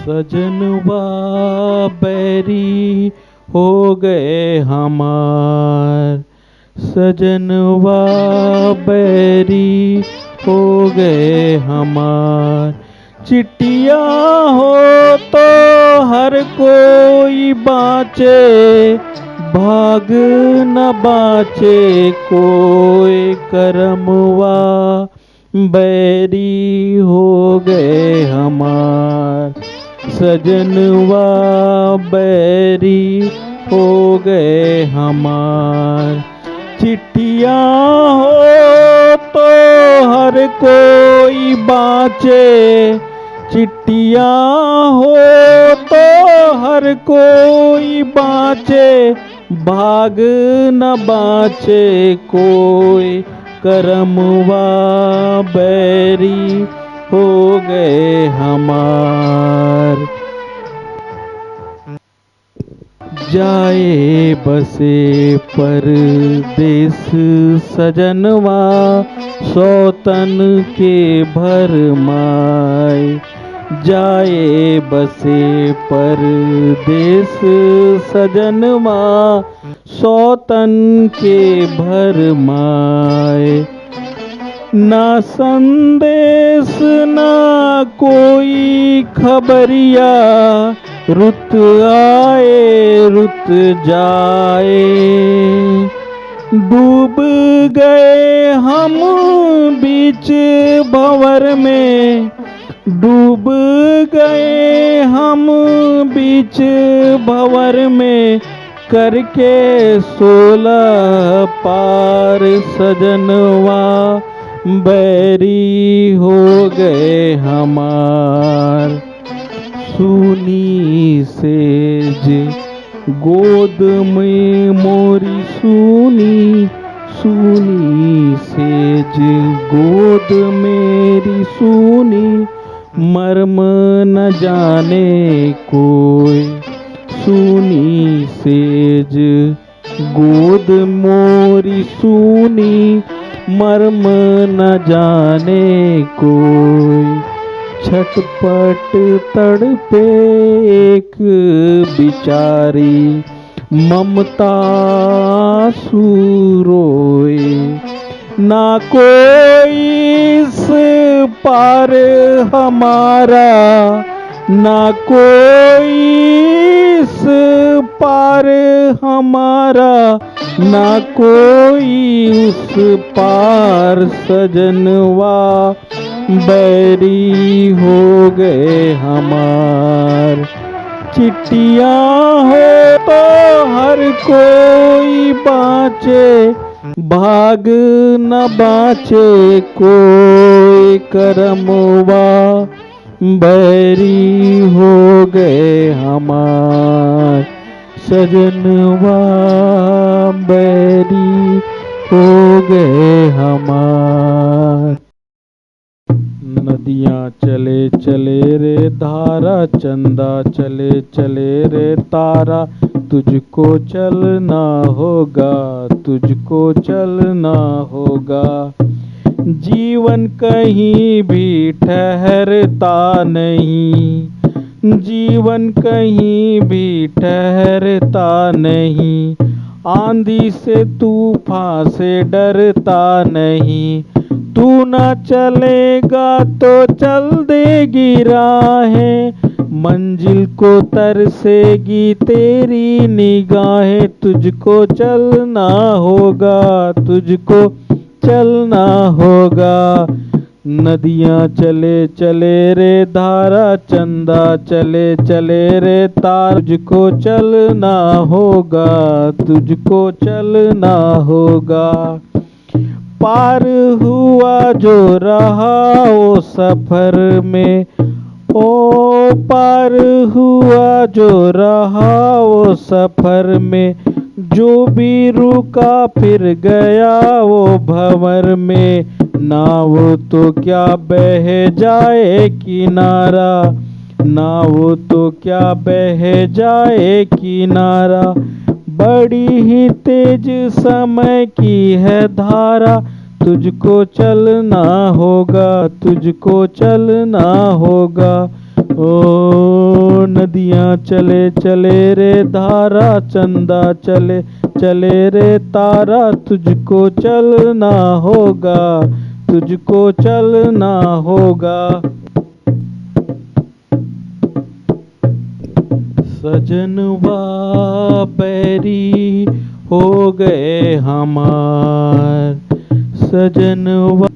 सजनवा बैरी हो गए हमार, सजनवा बैरी हो गए हमार। चिट्ठिया हो तो हर कोई बाँचे, भाग न बाँचे कोई। करमवा बैरी हो गए हमार, सजनवा बैरी हो गए हमार। चिट्ठिया हो तो हर कोई बाँचे, चिट्ठिया हो तो हर कोई बाँचे, भाग न बाँचे कोई। करमवा बैरी हो गए हमार। जाए बसे परदेस सजनवा, सौतन के भरमाए। जाए बसे परदेस सजनवा, सौतन के भरमाए। ना संदेश ना कोई खबरिया, रुत आए रुत जाए। डूब गए हम बीच भंवर में, डूब गए हम बीच भंवर में। करके 16 पार सजनवा बैरी हो गए हमार। सूनी सेज गोद में मोरी सूनी, सूनी सेज गोद मेरी सूनी। मर्म न जाने कोई, सूनी सेज गोद मोरी सूनी। मर्म न जाने कोई, छटपट तड़पे एक बिचारी। ममता सुरोए, ना कोई इस पार हमारा, ना कोई इस पार हमारा। ना कोई उस पार सजनवा बैरी हो गए हमार। चिट्ठिया हो तो हर कोई बाँचे, भाग न बाँचे कोई। करमवा बैरी हो गए हमार, सजनवा बैरी हो गए हमार। नदियाँ चले चले रे धारा, चंदा चले चले रे तारा। तुझको चलना होगा, तुझको चलना होगा। जीवन कहीं भी ठहरता नहीं, जीवन कहीं भी ठहरता नहीं। आंधी से तूफान से डरता नहीं। तू न चलेगा तो चल देगी राहें, मंजिल को तरसेगी तेरी निगाहें। तुझको चलना होगा, तुझको चलना होगा। नदियाँ चले चले रे धारा, चंदा चले चले रे तारा। तुझको चलना होगा, तुझको चलना होगा। पार हुआ जो रहा वो सफर में, ओ पार हुआ जो रहा वो सफर में। जो भी रुका फिर गया वो भंवर में। नाव तो क्या बह जाए किनारा, नाव तो क्या बह जाए किनारा। बड़ी ही तेज समय की है धारा। तुझको चलना होगा, तुझको चलना होगा। ओ नदियाँ चले चले रे धारा, चंदा चले चले रे तारा, तुझको चलना होगा, तुझको चलना होगा। सजनवा बैरी हो गए हमार, सजनवा